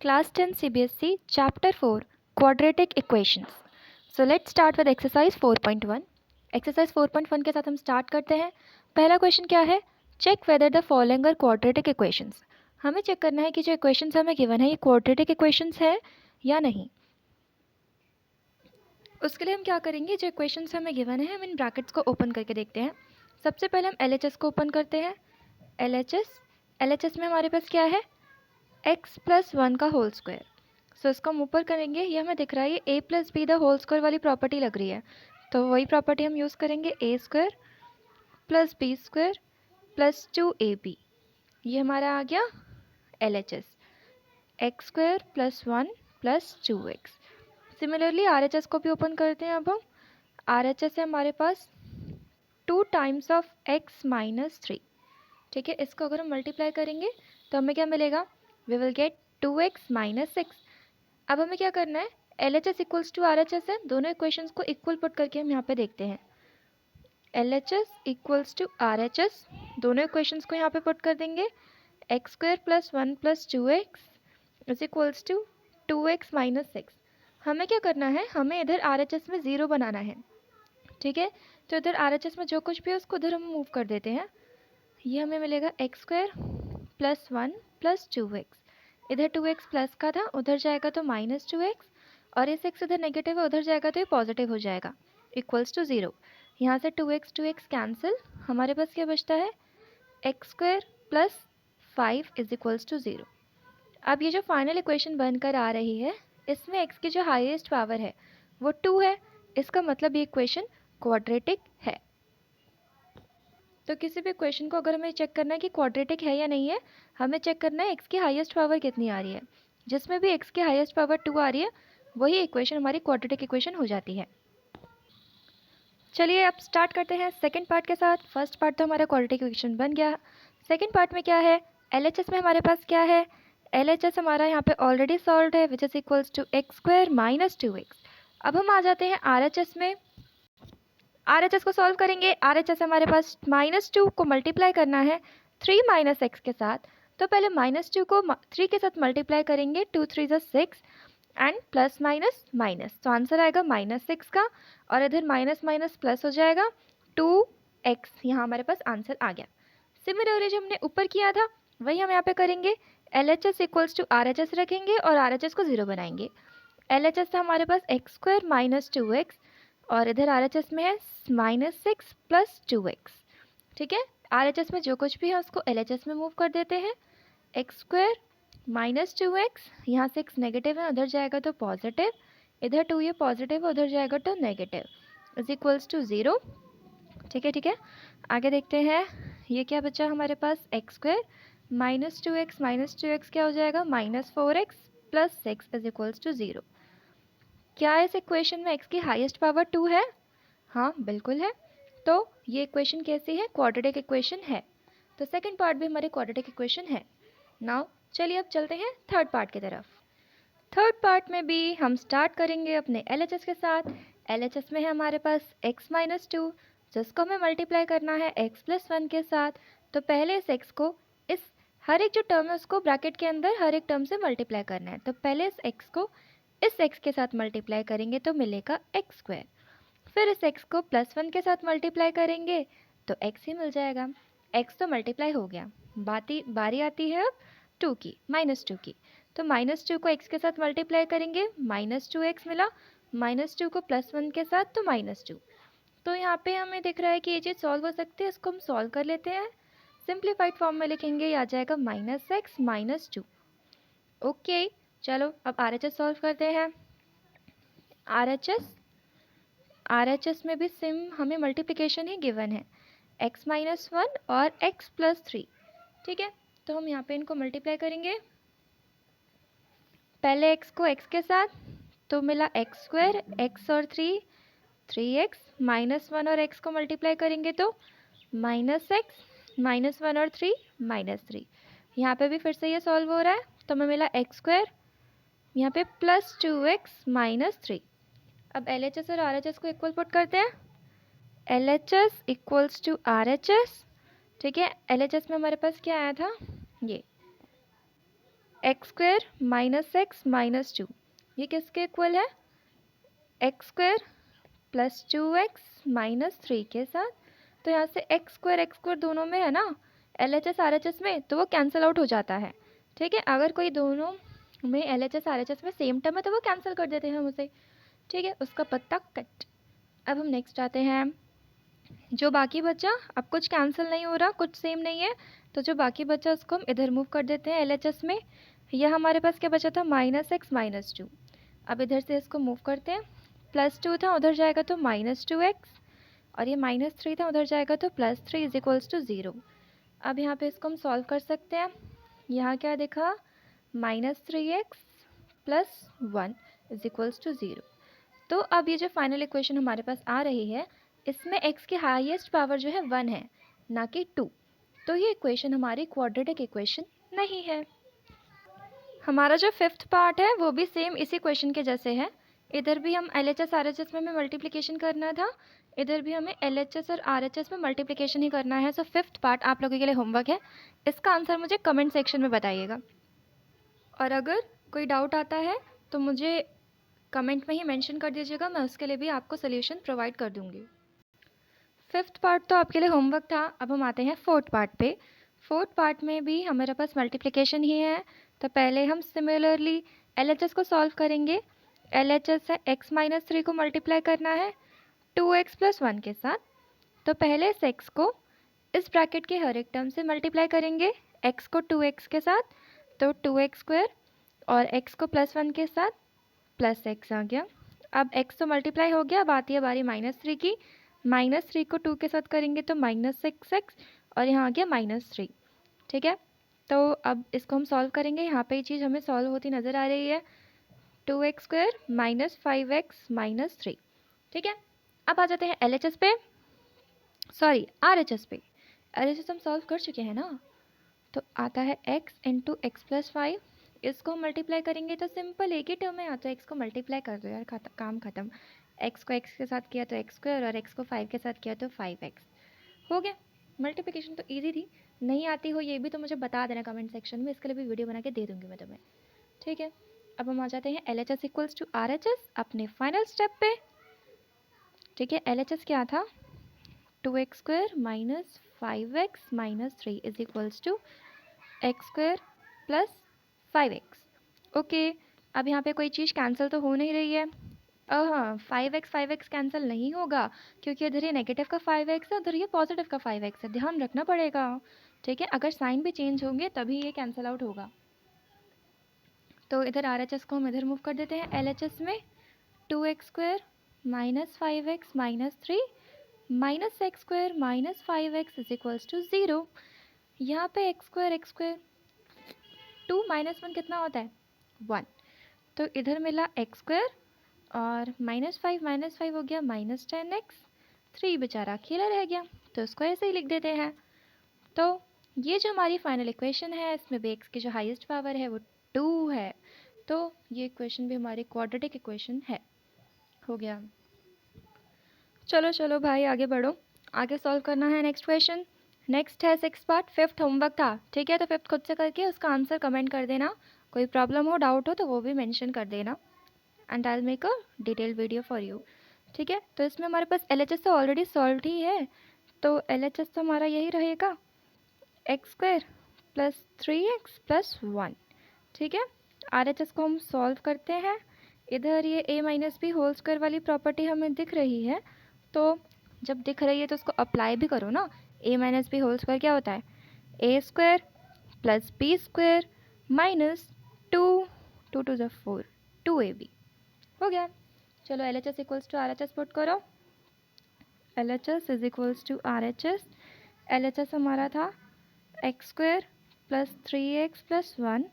Class 10 CBSE Chapter 4 Quadratic Equations. So let's start with exercise 4.1. Exercise 4.1 के साथ हम start करते हैं. पहला क्वेश्चन क्या है? Check whether the following are quadratic equations. हमें चेक करना है कि जो इक्वेशंस हमें गिवन है ये क्वाड्रेटिक इक्वेशंस है या नहीं. उसके लिए हम क्या करेंगे, जो इक्वेशंस हमें गिवन है हम इन ब्रैकेट्स को ओपन करके देखते हैं. सबसे पहले हम LHS को ओपन करते हैं. LHS में हमारे पास क्या है? x प्लस 1 का होल स्क्वायर. सो इसको हम ऊपर करेंगे, ये हमें दिख रहा है ये a plus B the whole square वाली प्रॉपर्टी लग रही है, तो वही प्रॉपर्टी हम यूज़ करेंगे. a square plus B square plus 2ab. ये हमारा आ गया LHS. x square plus 1 plus 2x. Similarly RHS को भी ओपन करते हैं. अब हम RHS है हमारे पास 2 टाइम्स ऑफ x माइनस 3. ठीक है, इसको अगर हम मल्टीप्लाई करेंगे तो हमें क्या मिलेगा? We will get 2x minus 6. अब हमें क्या करना है? LHS इक्वल्स टू RHS है, दोनों इक्वेशंस को इक्वल पुट करके हम यहाँ पे देखते हैं. LHS इक्वल्स टू RHS, दोनों इक्वेशंस को यहाँ पे पुट कर देंगे. x square plus 1 plus 2x is equals to 2x minus 6. हमें क्या करना है? हमें इधर RHS में 0 बनाना है. ठीक है, तो इधर RHS में जो कुछ भी है उसको उधर हम मूव कर देते हैं. ये हमें मिलेगा x square plus 1 plus 2x. इधर 2x प्लस का था, उधर जाएगा तो माइनस 2x, और इस x इधर नेगेटिव है, उधर जाएगा तो ये पॉजिटिव हो जाएगा, इक्वल्स टू 0. यहाँ से 2x कैंसिल, हमारे पास क्या बचता है? x square plus 5 is equals to 0. अब ये जो फाइनल इक्वेशन बनकर आ रही है, इसमें x की जो हाईएस्ट पावर है वो 2 है. इसका मतलब ये इक्वेशन क्वाड्रेटिक है. तो किसी भी इक्वेशन को अगर हमें चेक करना है कि क्वाड्रेटिक है या नहीं है, हमें चेक करना है x की हाईएस्ट पावर कितनी आ रही है. जिसमें भी x की हाईएस्ट पावर 2 आ रही है वही इक्वेशन हमारी क्वाड्रेटिक इक्वेशन हो जाती है. चलिए अब स्टार्ट करते हैं सेकंड पार्ट के साथ. फर्स्ट पार्ट तो हमारा क्वाड्रेटिक इक्वेशन बन गया. सेकंड पार्ट में क्या है? LHS में हमारे पास क्या है? LHS हमारा यहाँ पे ऑलरेडी सॉल्व है, which is equals to x square minus 2x. अब हम आ जाते हैं RHS में. RHS को सॉल्व करेंगे. RHS हमारे पास -2 को मल्टीप्लाई करना है 3 माइनस एक्स के साथ. तो पहले -2 को 3 के साथ मल्टीप्लाई करेंगे. 2 3 ज़ा 6 एंड प्लस माइनस माइनस, तो आंसर आएगा -6 का, और इधर माइनस माइनस प्लस हो जाएगा 2x. यहाँ हमारे पास आंसर आ गया. सिमिलरली जो हमने ऊपर किया था वही हम यहाँ पे करेंगे. LHS इक्वल्स टू RHS रखेंगे और RHS को 0 बनाएंगे. LHS था हमारे पास x स्क्वायर माइनस 2x, और इधर RHS में है -6 प्लस 2x. ठीक है, RHS में जो कुछ भी है उसको LHS में मूव कर देते हैं. x स्क्वायर माइनस 2x, यहाँ 6 नेगेटिव है, उधर जाएगा तो पॉजिटिव, इधर 2 ये पॉजिटिव है, उधर जाएगा तो नेगेटिव, इज इक्वल्स टू 0. ठीक है, आगे देखते हैं. ये क्या बचा हमारे पास? x स्क्वायर माइनस 2x क्या हो जाएगा? -4x plus 6 is equals to 0. क्या इस इक्वेशन में x की हाईएस्ट पावर 2 है? हाँ बिल्कुल है. तो ये इक्वेशन कैसी है? क्वाड्रेटिक इक्वेशन है. तो सेकंड पार्ट भी हमारी क्वाड्रेटिक इक्वेशन है. नाउ चलिए अब चलते हैं थर्ड पार्ट की तरफ. थर्ड पार्ट में भी हम स्टार्ट करेंगे अपने LHS के साथ. LHS में है हमारे पास x माइनस 2, जिसको हमें मल्टीप्लाई करना है x प्लस 1 के साथ. तो पहले इस x को, इस हर एक जो टर्म है उसको ब्रैकेट के अंदर हर एक टर्म से मल्टीप्लाई करना है. तो पहले इस x को इस x के साथ मल्टीप्लाई करेंगे तो मिलेगा x स्क्वायर. फिर इस x को प्लस 1 के साथ मल्टीप्लाई करेंगे तो x ही मिल जाएगा. x तो मल्टीप्लाई हो गया, बारी आती है अब 2 की, -2 की. तो -2 को x के साथ मल्टीप्लाई करेंगे, -2x मिला. -2 को प्लस 1 के साथ तो -2. तो यहाँ पे हमें दिख रहा है कि ये चीज़ सॉल्व हो सकती है. इसको हम सॉल्व कर लेते हैं. सिंप्लीफाइड फॉर्म में लिखेंगे, ये आ जाएगा -x -2. ओके, चलो अब RHS सॉल्व करते हैं. RHS में भी सिम हमें मल्टीप्लिकेशन ही गिवन है, x माइनस 1 और x प्लस 3. ठीक है, तो हम यहाँ पे इनको मल्टीप्लाई करेंगे. पहले x को x के साथ, तो मिला x स्क्वायर, x और 3x, -1 और x को मल्टीप्लाई करेंगे तो -x, -1 और 3 -3. यहाँ पे भी फिर से ये सॉल्व हो रहा है, तो हमें मिला x स्क्वायर, यहाँ पे प्लस 2x माइनस 3. अब LHS और RHS को इक्वल पुट करते हैं. LHS equals to RHS. ठीक है, LHS में हमारे पास क्या आया था? ये x square minus x minus 2, ये किसके इक्वल है? X square plus 2x minus 3 के साथ। तो यहाँ से एक्स स्क्वायर दोनों में है ना, LHS RHS में, तो वो कैंसिल आउट हो जाता है। ठीक है, अगर कोई दोनों में LHS RHS में सेम टर्म है तो वो कैंसिल कर देते हैं हम उसे। ठीक है, उसका पत्ता कट। अब हम नेक्स्ट आते हैं, जो बाकी बचा, अब कुछ कैंसिल नहीं हो रहा, कुछ सेम नहीं है, तो जो बाकी बचा उसको हम इधर मूव कर देते हैं LHS में। यह हमारे पास क्या बचा था? Minus x minus 2। अब इधर से इसको मूव करते हैं, प्लस 2 था उधर जाएगा तो माइनस 2x, और ये माइनस 3 था उधर जाएगा तो प्लस 3 इज इक्वल्स टू 0। अब यहाँ पे इसको हम सॉल्व कर सकते हैं। यहाँ क्या देखा? Minus 3x plus 1 is equals to 0। तो अब ये जो फाइनल इक्वेशन हमारे पास आ रही है, इसमें x की हाईएस्ट पावर जो है 1 है, ना कि 2। तो ये इक्वेशन हमारी क्वाड्रेटिक इक्वेशन नहीं है। हमारा जो फिफ्थ पार्ट है वो भी सेम इसी क्वेश्चन के जैसे है। इधर भी हम LHS RHS में हमें मल्टीप्लिकेशन करना था, इधर भी हमें LHS और RHS में मल्टीप्लिकेशन ही करना है। सो फिफ्थ पार्ट आप लोगों के लिए होमवर्क है, इसका आंसर मुझे कमेंट सेक्शन में बताइएगा। और अगर कोई डाउट आता है तो मुझे कमेंट में ही मेंशन कर दीजिएगा, मैं उसके लिए भी आपको सोल्यूशन प्रोवाइड कर दूँगी। फिफ्थ पार्ट तो आपके लिए होमवर्क था। अब हम आते हैं फोर्थ पार्ट पे। फोर्थ पार्ट में भी हमारे पास मल्टीप्लिकेशन ही है, तो पहले हम सिमिलरली LHS को सॉल्व करेंगे। LHS से x माइनस 3 को मल्टीप्लाई करना है 2x प्लस 1 के साथ। तो पहले इस x को इस ब्रैकेट के हर एक टर्म से मल्टीप्लाई करेंगे, x को 2x के साथ तो 2x स्क्वायर, और x को प्लस 1 के साथ प्लस x आ गया। अब x तो मल्टीप्लाई हो गया, अब आती है बारी माइनस 3 की। माइनस 3 को 2 के साथ करेंगे तो माइनस 6x, और यहाँ आ गया माइनस 3। ठीक है, तो अब इसको हम सॉल्व करेंगे। यहाँ पे ये चीज़ हमें सॉल्व होती नज़र आ रही है, 2x square minus 5x minus 3। ठीक है, अब आ जाते हैं LHS पे, सॉरी RHS पे। RHS हम सॉल्व कर चुके हैं ना, तो आता है x इंटू एक्स प्लस 5। इसको मल्टीप्लाई करेंगे तो सिंपल एक ही टर्म है, या तो x को मल्टीप्लाई कर दो यार, काम खत्म। x को x के साथ किया तो x स्क्वायर, और x को 5 के साथ किया तो 5x हो गया। मल्टीप्लिकेशन तो इजी थी, नहीं आती हो ये भी तो मुझे बता देना कमेंट सेक्शन में, इसके लिए भी वीडियो बना के दे दूँगी मैं तुम्हें। ठीक है, अब हम आ जाते हैं LHS इक्वल्स टू RHS अपने फाइनल स्टेप पे। ठीक है, LHS क्या था? 2x square minus 5x minus 3 is equals to X square plus 5x। Okay, अब यहाँ पे कोई चीज़ कैंसिल तो हो नहीं रही है। हाँ, 5x कैंसिल नहीं होगा, क्योंकि इधर ये नेगेटिव का 5x है, उधर ये पॉजिटिव का 5x है, ध्यान रखना पड़ेगा। ठीक है, अगर साइन भी चेंज होंगे तभी ये कैंसिल आउट होगा। तो इधर RHS को हम इधर मूव कर देते हैं LHS में। 2x square minus 5x minus 3 minus X square minus 5x is equals to 0। यहाँ पे एक्स स्क्वायर 2 माइनस 1 कितना होता है? 1। तो इधर मिला एक्स स्क्वायर, और माइनस 5 हो गया माइनस 10x। 3 बेचारा अकेला रह गया, तो इसको ऐसे ही लिख देते हैं। तो ये जो हमारी फाइनल इक्वेशन है, इसमें भी x की जो हाईएस्ट पावर है वो 2 है, तो ये इक्वेशन भी हमारी क्वाड्रेटिक इक्वेशन है। हो गया। चलो चलो भाई आगे बढ़ो, आगे सॉल्व करना है नेक्स्ट क्वेश्चन। नेक्स्ट है सिक्स पार्ट, फिफ्थ होमवर्क था। ठीक है, तो फिफ्थ खुद से करके उसका आंसर कमेंट कर देना, कोई प्रॉब्लम हो डाउट हो तो वो भी मेंशन कर देना, and I will make a detail video for you. ठीक है, तो इसमें हमारे पास LHS तो ऑलरेडी सॉल्व ही है, तो LHS तो हमारा यही रहेगा x square plus 3x plus 1। ठीक है, RHS को हम सॉल्व करते हैं। इधर ये a minus B whole square वाली प्रॉपर्टी हमें दिख रही है, तो जब दिख रही है तो उसको अप्लाई भी करो ना। a minus B whole square क्या होता है? a square plus B square minus 2 to the 4 2ab। हो गया। चलो LHS equals to RHS put करो। LHS is equals to RHS। LHS हमारा था x square plus 3x plus 1,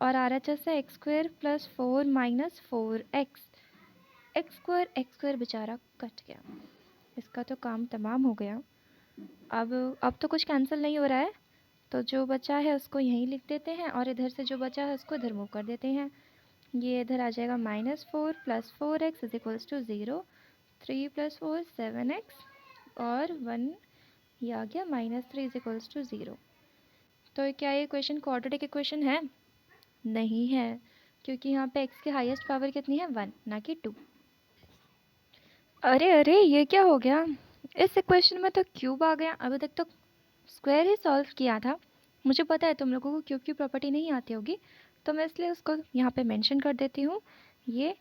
और RHS है x square plus 4 minus 4x। X square बेचारा cut गया, इसका तो काम तमाम हो गया। अब तो कुछ कैंसिल नहीं हो रहा है, तो जो बचा है उसको यहीं लिख देते हैं, और इधर से जो बचा है उसको इधर मूव कर देते हैं। ये इधर आ जाएगा -4 plus 4x is equals to 0। 3 plus 4 7x, और 1 ये आ गया -3 इज इक्वल्स टू 0। तो क्या ये इक्वेशन क्वाड्रेटिक इक्वेशन है? नहीं है, क्योंकि यहाँ पे x की हाईएस्ट पावर कितनी है 1, ना कि 2। अरे अरे ये क्या हो गया, इस इक्वेशन में तो क्यूब आ गया। अभी तक तो स्क्वायर ही सॉल्व किया था। मुझे पता है तुम लोगों को क्यूब की प्रॉपर्टी नहीं आती होगी, तो मैं इसलिए उसको यहाँ पे मेंशन कर देती हूँ। ये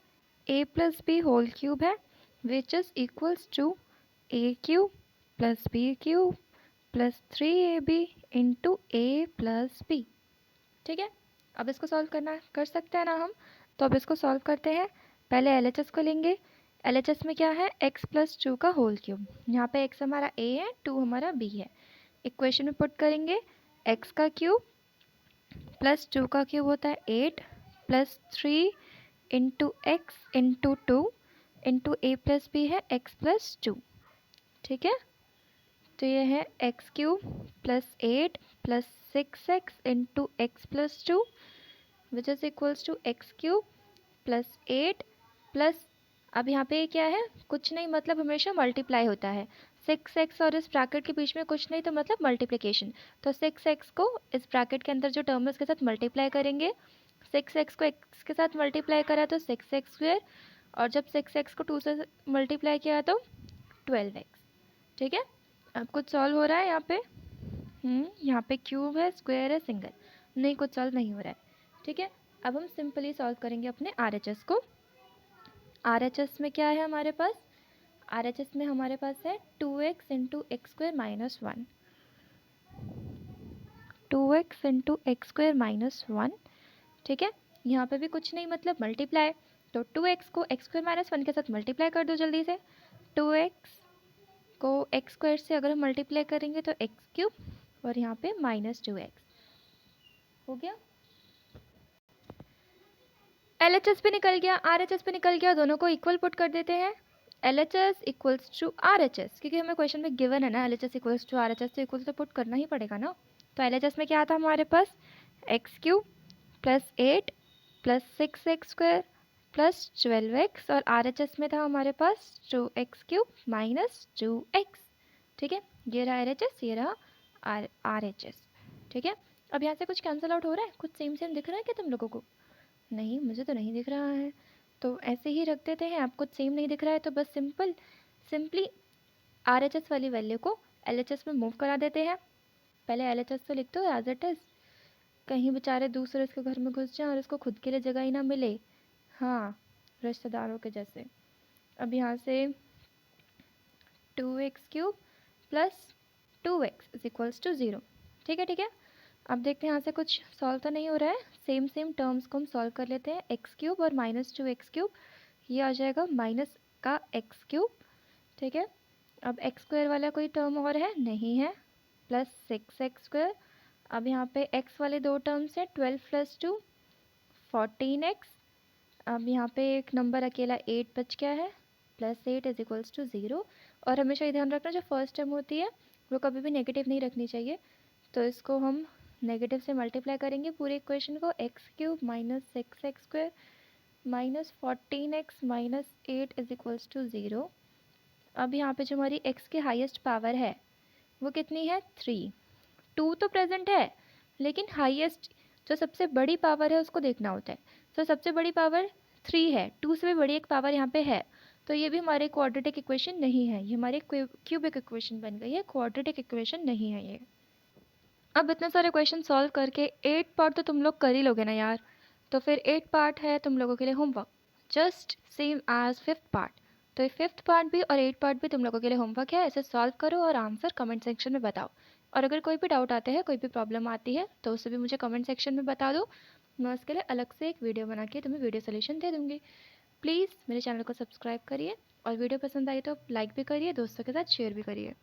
a plus b whole cube है, which is equals to a cube plus b cube plus 3ab into a plus b. ठीक है, अब इसको सॉल्व कर सकते हैं ना हम। तो अब इसको सॉल्व करते हैं। पहले एलएचएस को लेंगे। एलएचएस में क्या है, x प्लस 2 का होल क्यूब। यहाँ पे x हमारा a है, 2 हमारा b है। इक्वेशन में पुट करेंगे, x का क्यूब प्लस 2 का क्यूब होता है 8 plus 3 into x into 2 into a plus b है x प्लस 2। ठीक है, तो ये है x cube plus 8 plus 6x into x plus 2 which is equals to x cube plus 8 plus, अब यहाँ पे क्या है, कुछ नहीं मतलब हमेशा मल्टीप्लाई होता है। 6x और इस ब्रैकेट के बीच में कुछ नहीं तो मतलब मल्टीप्लिकेशन। तो 6x को इस ब्रैकेट के अंदर जो टर्म है उसके साथ मल्टीप्लाई करेंगे। 6x को x के साथ मल्टीप्लाई करा तो 6x², और जब 6x को 2 से मल्टीप्लाई किया तो 12x। ठीक है, अब कुछ सॉल्व हो रहा है यहाँ पे? यहाँ पे क्यूब है, स्क्वायर है, सिंगल, नहीं कुछ सॉल्व नहीं हो रहा है। ठीक है, अब हम सिंपली सॉल्व करेंगे अपने RHS को। RHS में क्या है हमारे पास, RHS में हमारे पास है 2x into x square minus 1, 2x into x square minus 1। ठीक है, यहाँ पे भी कुछ नहीं मतलब मल्टीप्लाई, तो 2x को एक्स स्क्वायर माइनस 1 के साथ मल्टीप्लाई कर दो जल्दी से। 2x को एक्स स्क्वायर से अगर हम मल्टीप्लाई करेंगे तो एक्स क्यूब, और यहाँ पे माइनस 2x हो गया। LHS पे निकल गया, RHS पे निकल गया, दोनों को इक्वल पुट कर देते हैं। LHS इक्वल्स टू RHS, क्योंकि हमें क्वेश्चन में गिवन है ना LHS इक्वल्स टू RHS, तो इक्वल तो पुट करना ही पड़ेगा ना। तो LHS में क्या था हमारे पास, x cube plus 8 plus 6x² plus 12x, और RHS में था हमारे पास 2x क्यूब माइनस 2x। ठीक है, ये रहा LHS, ये रहा RHS। ठीक है, अब यहाँ से कुछ कैंसिल आउट हो रहा है, कुछ सेम सेम दिख रहा है क्या तुम लोगों को? नहीं, मुझे तो नहीं दिख रहा है, तो ऐसे ही रख देते हैं। आपको सेम नहीं दिख रहा है तो बस सिंपली RHS वाली वैल्यू को LHS में मूव करा देते हैं। पहले LHS तो लिख दो एज इट इज़, कहीं बेचारे दूसरे इसके घर में घुस जाए और इसको खुद के लिए जगह ही ना मिले, हाँ रिश्तेदारों के जैसे। अब यहाँ से 2x cube plus 2x is equals to 0। ठीक है, ठीक है, अब देखते हैं यहाँ से कुछ सॉल्व तो नहीं हो रहा है। सेम सेम टर्म्स को हम सॉल्व कर लेते हैं। एक्स क्यूब और माइनस 2x क्यूब, ये आ जाएगा माइनस का एक्स क्यूब। ठीक है, अब एक्स स्क्वायर वाला कोई टर्म और है नहीं है, प्लस 6x²। अब यहाँ पे x वाले दो टर्म्स हैं, 12 प्लस 2 14x। अब यहाँ पे एक नंबर अकेला 8 बच गया है, प्लस 8 इज इक्वल्स टू 0। और हमेशा ये ध्यान रखना जो फर्स्ट टर्म होती है वो कभी भी नेगेटिव नहीं रखनी चाहिए, तो इसको हम नेगेटिव से मल्टीप्लाई करेंगे पूरे इक्वेशन को। X cube minus 6x² minus 14x minus 8 is equals to 0। अब यहाँ पे जो हमारी x की हाईएस्ट पावर है वो कितनी है 3। 2 तो प्रेजेंट है, लेकिन हाईएस्ट जो सबसे बड़ी पावर है उसको देखना होता है। तो सबसे बड़ी पावर 3 है, 2 से भी बड़ी एक पावर यहाँ पे है, तो ये भी हमारे क्वाड्रेटिक इक्वेशन नहीं है, ये हमारी क्यूबिक इक्वेशन बन गई है, क्वाड्रेटिक इक्वेशन नहीं है ये। अब इतने सारे क्वेश्चन सॉल्व करके 8 पार्ट तो तुम लोग कर ही लोगे ना यार, तो फिर 8 पार्ट है तुम लोगों के लिए homework, just same as 5th part. तो ये 5th पार्ट भी और 8 पार्ट भी तुम लोगों के लिए होमवर्क है, इसे सॉल्व करो और आंसर कमेंट सेक्शन में बताओ। और अगर कोई भी डाउट आते हैं, कोई भी प्रॉब्लम आती है, तो उसे भी मुझे कमेंट सेक्शन में बता दो, मैं उसके लिए अलग से एक वीडियो बना के तुम्हें वीडियो सोल्यूशन दे दूँगी। प्लीज़ मेरे चैनल को सब्सक्राइब करिए, और वीडियो पसंद आई तो लाइक भी करिए, दोस्तों के साथ शेयर भी करिए।